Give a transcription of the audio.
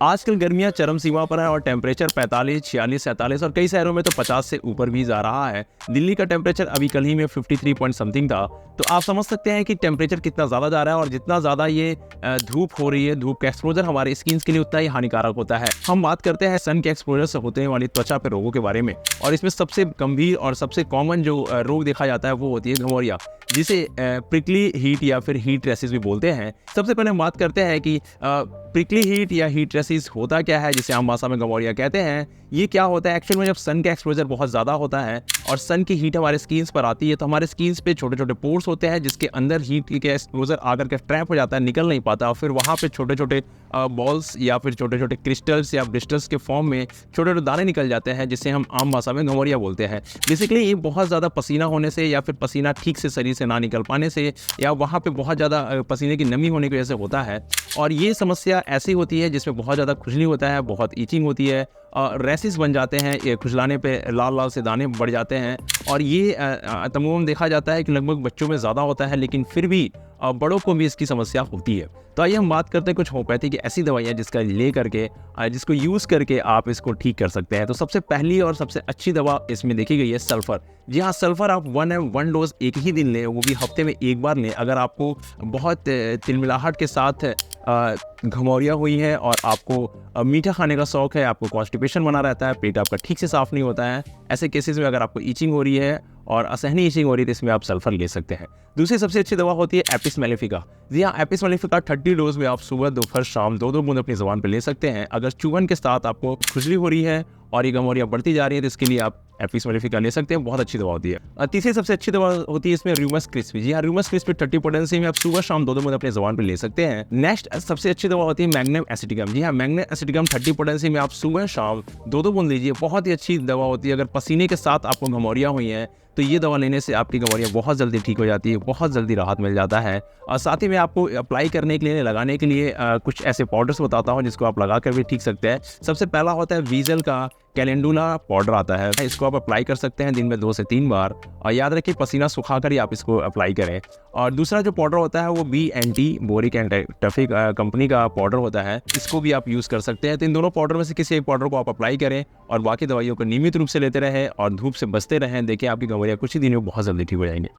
आजकल गर्मियां चरम सीमा पर है और टेम्परेचर 45, 46, 47 और कई शहरों में तो 50 से ऊपर भी जा रहा है। दिल्ली का टेम्परेचर अभी कल ही में 53 पॉइंट समथिंग था। तो आप समझ सकते हैं कि टेम्परेचर कितना ज़्यादा जा रहा है और जितना ज़्यादा ये धूप हो रही है, धूप का एक्सपोजर हमारे स्किन के लिए उतना ही हानिकारक होता है। हम बात करते हैं सन के एक्सपोजर से होने वाली त्वचा पर रोगों के बारे में, और इसमें सबसे गंभीर और सबसे कॉमन जो रोग देखा जाता है वो होती है घमौरिया, जिसे प्रिकली हीट या फिर हीट रेसिस भी बोलते हैं। सबसे पहले हम बात करते हैं कि प्रिकली हीट या हीट रेसिस होता क्या है, जिसे आम भाषा में घमौरिया कहते हैं। ये क्या होता है एक्चुअल में, जब सन का एक्सपोजर बहुत ज़्यादा होता है और सन की हीट हमारे स्किन्स पर आती है तो हमारे स्किन्स पे छोटे छोटे पोर्स होते हैं जिसके अंदर हीट के एक्सपोजर आकर के ट्रैप हो जाता है, निकल नहीं पाता, और फिर वहाँ पे छोटे छोटे बॉल्स या फिर छोटे छोटे क्रिस्टल्स या ब्रिस्टल्स के फॉर्म में छोटे छोटे दाने निकल जाते हैं, जिसे हम आम भाषा में घमौरिया बोलते हैं। बेसिकली ये बहुत ज़्यादा पसीना होने से या फिर पसीना ठीक से शरीर से ना निकल पाने से या वहाँ पे बहुत ज़्यादा पसीने की नमी होने की वजह से होता है। और ये समस्या ऐसी होती है जिसमें बहुत ज़्यादा खुजली होता है, बहुत ईचिंग होती है, रैसेस बन जाते हैं, ये खुजलाने पे लाल लाल से दाने बढ़ जाते हैं। और ये तमाम देखा जाता है कि लगभग बच्चों में ज़्यादा होता है, लेकिन फिर भी बड़ों को भी इसकी समस्या होती है। तो आइए हम बात करते हैं कुछ होम्योपैथी की ऐसी दवाइयाँ जिसको यूज़ करके आप इसको ठीक कर सकते हैं। तो सबसे पहली और सबसे अच्छी दवा इसमें देखी गई है सल्फ़र। जी हाँ, सल्फ़र आप 1 डोज एक ही दिन लें, वो भी हफ्ते में एक बार लें। अगर आपको बहुत तिलमिलाहट के साथ घमौरिया हुई है और आपको मीठा खाने का शौक़ है, आपको कॉन्स्टिपेशन बना रहता है, पेट आपका ठीक से साफ़ नहीं होता है, ऐसे केसेस में अगर आपको ईचिंग हो रही है और असहनीय ईचिंग हो रही है तो इसमें आप सल्फ़र ले सकते हैं। दूसरी सबसे अच्छी दवा होती है एपिस मेलिफिका। जी हाँ, एपिस मेलिफिका 30 डोज में आप सुबह, दोपहर, शाम 2-2 बूंद अपनी ज़ुबान पे ले सकते हैं। अगर चूवन के साथ आपको खुजली हो रही है और ये घमौरियाँ बढ़ती जा रही है तो इसके लिए आप एपिस मेलिफिका ले सकते हैं, बहुत अच्छी दवा होती है। तीसरी सबसे अच्छी दवा होती है इसमें र्यूमस क्रिस्पी। जी हाँ, र्यूमस क्रिस्पी 30 पोटेंसी में आप सुबह शाम 2-2 बूंद अपनी ज़ुबान पे ले सकते हैं। नेक्स्ट सबसे अच्छी दवा होती है मैग्नेम एसिटिकम। जी हाँ, मैग्नेम एसिटिकम 30 पोटेंसी में आप सुबह शाम 2-2 बूंद लीजिए, बहुत ही अच्छी दवा होती है। अगर पसीने के साथ आपको घमौरियाँ हुई हैं तो ये दवा लेने से आपकी घमौरियाँ बहुत जल्दी ठीक हो जाती है, बहुत जल्दी राहत मिल जाता है। और साथ ही मैं आपको अप्लाई करने के लिए, लगाने के लिए कुछ ऐसे पाउडर्स बताता हूँ जिसको आप लगा कर भी ठीक सकते हैं। सबसे पहला होता है वीजल का कैलेंडुला पाउडर आता है, इसको आप अप्लाई कर सकते हैं दिन में 2 से 3 बार, और याद रखिए पसीना सुखाकर ही आप इसको अप्लाई करें। और दूसरा जो पाउडर होता है वो BNT बोरिक एंड टफिक कंपनी का पाउडर होता है, इसको भी आप यूज़ कर सकते हैं। तो इन दोनों पाउडर में से किसी एक पाउडर को आप अप्लाई करें और बाकी दवाइयों को नियमित रूप से लेते रहें और धूप से बचते रहें। देखिए आपकी घमौरियाँ कुछ ही दिनों में बहुत जल्दी ठीक हो जाएंगे।